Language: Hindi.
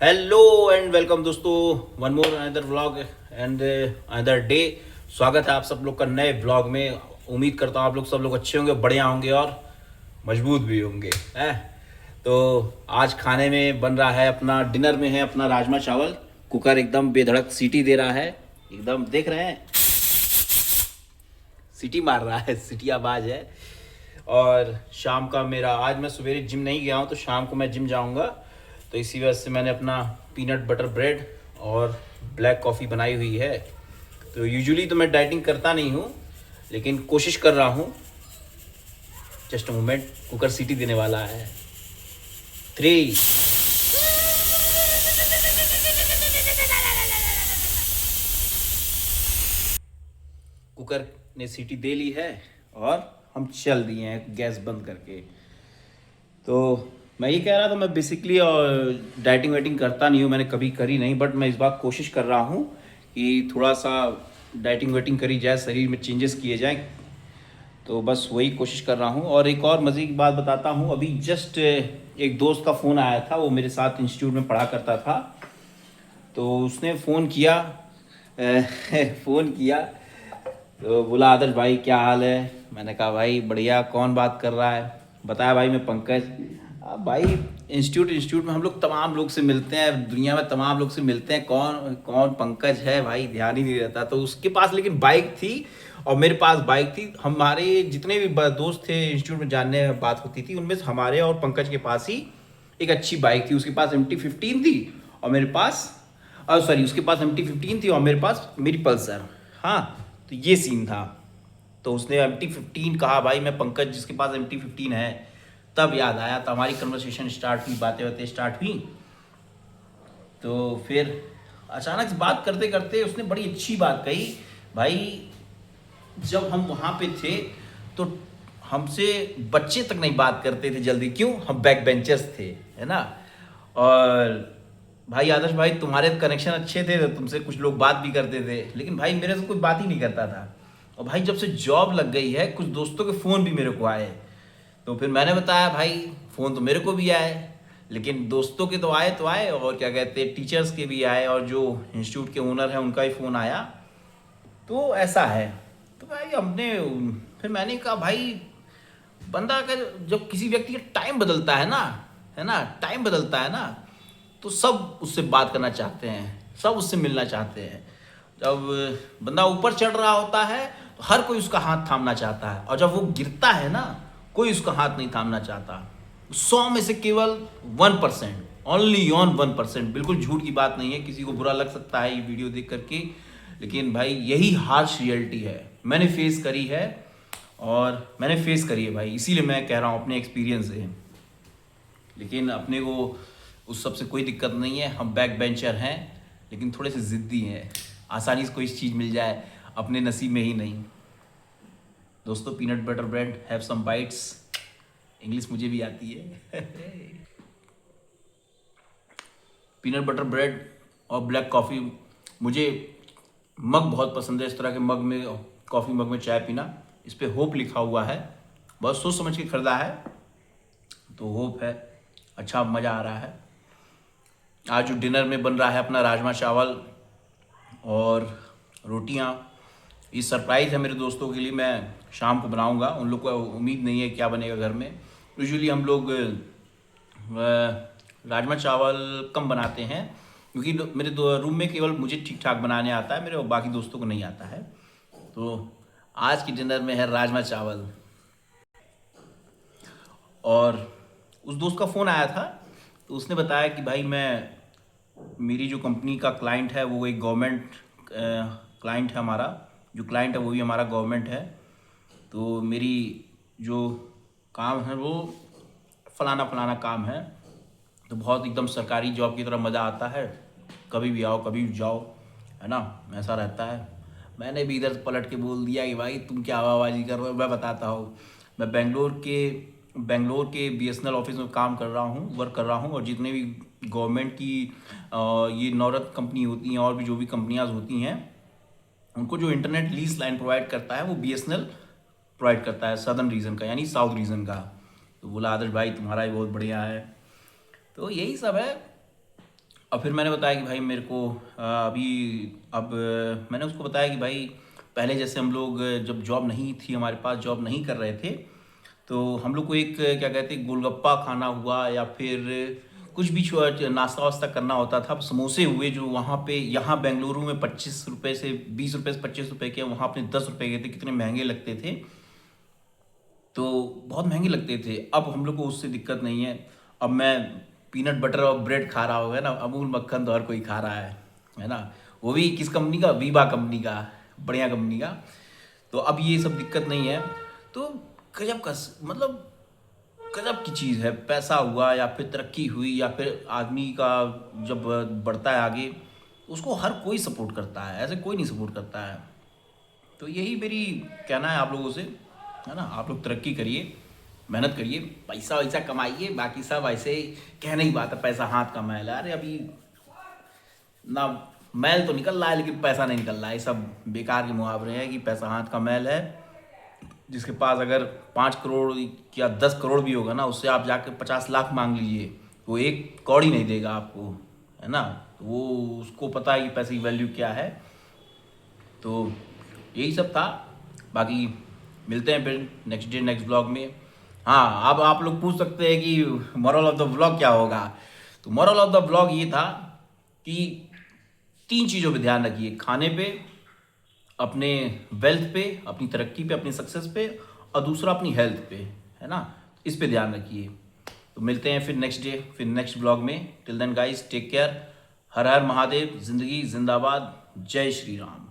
हेलो एंड वेलकम दोस्तों, one more another vlog and another day. स्वागत है आप सब लोग का नए व्लॉग में। उम्मीद करता हूँ आप लोग सब लोग अच्छे होंगे, बढ़िया होंगे और मजबूत भी होंगे है। तो आज खाने में बन रहा है, अपना डिनर में है अपना राजमा चावल। कुकर एकदम बेधड़क सीटी दे रहा है, एकदम देख रहे हैं सीटी मार रहा है, सीटी आवाज़ है। और शाम का मेरा, आज मैं सवेरे जिम नहीं गया हूँ तो शाम को मैं जिम जाऊँगा, तो इसी वजह से मैंने अपना पीनट बटर ब्रेड और ब्लैक कॉफ़ी बनाई हुई है। तो यूजुअली तो मैं डाइटिंग करता नहीं हूँ, लेकिन कोशिश कर रहा हूँ। जस्ट अ मोमेंट, कुकर सीटी देने वाला है। 3। कुकर ने सीटी दे ली है और हम चल दिए हैं गैस बंद करके। तो मैं ये कह रहा था, मैं बेसिकली डाइटिंग वाइटिंग करता नहीं हूँ, मैंने कभी करी नहीं, बट मैं इस बार कोशिश कर रहा हूँ कि थोड़ा सा डाइटिंग वाइटिंग करी जाए, शरीर में चेंजेस किए जाए। तो बस वही कोशिश कर रहा हूँ। और एक और मज़े की बात बताता हूँ, अभी जस्ट एक दोस्त का फ़ोन आया था, वो मेरे साथ इंस्टीट्यूट में पढ़ा करता था। तो उसने फ़ोन किया फ़ोन किया तो बोला, आदर्श भाई क्या हाल है। मैंने कहा भाई बढ़िया, कौन बात कर रहा है। बताया भाई मैं पंकज। अब भाई इंस्टीट्यूट में हम लोग तमाम लोग से मिलते हैं, दुनिया में तमाम लोग से मिलते हैं, कौन कौन पंकज है भाई ध्यान ही नहीं रहता। तो उसके पास लेकिन बाइक थी और मेरे पास बाइक थी। हमारे जितने भी दोस्त थे इंस्टीट्यूट में, जानने में बात होती थी, उनमें से हमारे और पंकज के पास ही एक अच्छी बाइक थी। उसके पास MT-15 थी और मेरे पास, सॉरी, उसके पास MT-15 थी और मेरे पास मेरी पल्सर। हाँ, तो ये सीन था। तो उसने MT-15 कहा, भाई मैं पंकज जिसके पास MT-15 है। तब याद आया, तो हमारी कन्वर्सेशन स्टार्ट हुई, बातें बातें स्टार्ट हुई। तो फिर अचानक से बात करते करते उसने बड़ी अच्छी बात कही। भाई जब हम वहाँ पे थे तो हमसे बच्चे तक नहीं बात करते थे जल्दी, क्यों, हम बैक बेंचर्स थे, है ना। और भाई आदर्श भाई तुम्हारे कनेक्शन अच्छे थे तो तुमसे कुछ लोग बात भी करते थे, लेकिन भाई मेरे से कोई बात ही नहीं करता था। और भाई जब से जॉब लग गई है, कुछ दोस्तों के फ़ोन भी मेरे को आए। तो फिर मैंने बताया भाई फ़ोन तो मेरे को भी आए, लेकिन दोस्तों के तो आए, और क्या कहते हैं, टीचर्स के भी आए, और जो इंस्टीट्यूट के ओनर हैं उनका भी फ़ोन आया। तो ऐसा है। तो भाई हमने, फिर मैंने कहा भाई, बंदा अगर जब किसी व्यक्ति का टाइम बदलता है ना, है ना, टाइम बदलता है ना, तो सब उससे बात करना चाहते हैं, सब उससे मिलना चाहते हैं। जब बंदा ऊपर चढ़ रहा होता है तो हर कोई उसका हाथ थामना चाहता है, और जब वो गिरता है ना, कोई उसका हाथ नहीं थामना चाहता। 100 में से केवल 1%, ओनली ऑन 1%, बिल्कुल झूठ की बात नहीं है। किसी को बुरा लग सकता है ये वीडियो देख करके, लेकिन भाई यही हार्श रियलिटी है, मैंने फेस करी है। और मैंने फेस करी है भाई, इसीलिए मैं कह रहा हूँ अपने एक्सपीरियंस से। लेकिन अपने को उस सब से कोई दिक्कत नहीं है, हम बैक बेंचर हैं, लेकिन थोड़े से ज़िद्दी हैं। आसानी से कोई चीज़ मिल जाए अपने नसीब में ही नहीं। दोस्तों, peanut butter bread, have some bites. English मुझे भी आती है पीनट बटर ब्रेड और ब्लैक कॉफ़ी। मुझे मग बहुत पसंद है, इस तरह के मग में, कॉफ़ी मग में चाय पीना। इस पे होप लिखा हुआ है, बहुत सोच समझ के खरीदा है, तो होप है। अच्छा मज़ा आ रहा है। आज जो डिनर में बन रहा है अपना राजमा चावल और रोटियां, ये सरप्राइज़ है मेरे दोस्तों के लिए। मैं शाम को बनाऊंगा, उन लोग को उम्मीद नहीं है क्या बनेगा घर में। यूजुअली हम लोग राजमा चावल कम बनाते हैं, क्योंकि मेरे दो रूम में केवल मुझे ठीक ठाक बनाने आता है, मेरे बाकी दोस्तों को नहीं आता है। तो आज की डिनर में है राजमा चावल। और उस दोस्त का फ़ोन आया था, तो उसने बताया कि भाई मैं, मेरी जो कंपनी का क्लाइंट है वो एक गवर्नमेंट क्लाइंट है हमारा, जो क्लाइंट है वो भी हमारा गवर्नमेंट है। तो मेरी जो काम है वो फलाना फलाना काम है, तो बहुत एकदम सरकारी जॉब की तरह मज़ा आता है, कभी भी आओ कभी भी जाओ, है ना, ऐसा रहता है। मैंने भी इधर पलट के बोल दिया कि भाई तुम क्या हवाबाजी कर रहे हो। मैं बताता हूँ, मैं बेंगलोर के BSNL ऑफिस में काम कर रहा हूँ, वर्क कर रहा हूँ। और जितने भी गवर्नमेंट की ये नवरत्न कंपनी होती हैं और भी जो भी कंपनियाँ होती हैं, उनको जो इंटरनेट लीज लाइन प्रोवाइड करता है वो BSNL प्रोवाइड करता है, सदर्न रीजन का, यानी साउथ रीजन का। तो बोला, आदर्श भाई तुम्हारा भी बहुत बढ़िया है। तो यही सब है। और फिर मैंने बताया कि भाई मेरे को अब मैंने उसको बताया कि भाई पहले जैसे हम लोग जब जॉब नहीं थी हमारे पास, जॉब नहीं कर रहे थे, तो हम लोग को एक क्या कहते हैं गोलगप्पा खाना हुआ या फिर कुछ भी नाश्ता वास्ता करना होता था। अब समोसे हुए जो वहाँ पे, यहाँ बेंगलुरु में 25 रुपये से 20 रुपये से 25 रुपये के, वहाँ अपने 10 रुपये के थे, कितने महंगे लगते थे, तो बहुत महंगे लगते थे। अब हम लोग को उससे दिक्कत नहीं है। अब मैं पीनट बटर और ब्रेड खा रहा होगा ना, अमूल मक्खन तो हर कोई खा रहा है ना, वो भी किस कंपनी का, वीबा कंपनी का, बढ़िया कंपनी का। तो अब ये सब दिक्कत नहीं है। तो गजब का मतलब गजब की चीज़ है। पैसा हुआ या फिर तरक्की हुई या फिर आदमी का जब बढ़ता है आगे, उसको हर कोई सपोर्ट करता है, ऐसे कोई नहीं सपोर्ट करता है। तो यही मेरी कहना है आप लोगों से, है ना। आप लोग तरक्की करिए, मेहनत करिए, पैसा वैसा कमाइए, बाकी सब ऐसे कहने की बात है, पैसा हाथ का मैल है। अरे अभी ना, मैल तो निकल रहा है लेकिन पैसा नहीं निकल रहा है। ये सब बेकार के मुहावरे हैं कि पैसा हाथ का मैल है। जिसके पास अगर 5 करोड़ या 10 करोड़ भी होगा ना, उससे आप जाकर 50 लाख मांग लीजिए, वो एक कौड़ी नहीं देगा आपको, है ना। तो वो उसको पता है कि पैसे की वैल्यू क्या है। तो यही सब था। बाकी मिलते हैं फिर नेक्स्ट डे नेक्स्ट ब्लॉग में। हाँ, अब आप लोग पूछ सकते हैं कि मोरल ऑफ द ब्लॉग क्या होगा। तो मोरल ऑफ द ब्लॉग ये था कि 3 चीज़ों पे ध्यान रखिए, खाने पे, अपने वेल्थ पे, अपनी तरक्की पे, अपनी सक्सेस पे, और दूसरा अपनी हेल्थ पे, है ना। इस पे ध्यान रखिए। तो मिलते हैं फिर नेक्स्ट डे, फिर नेक्स्ट ब्लॉग में। Till then guys, take care. हर हर महादेव, जिंदगी जिंदाबाद, जय श्री राम।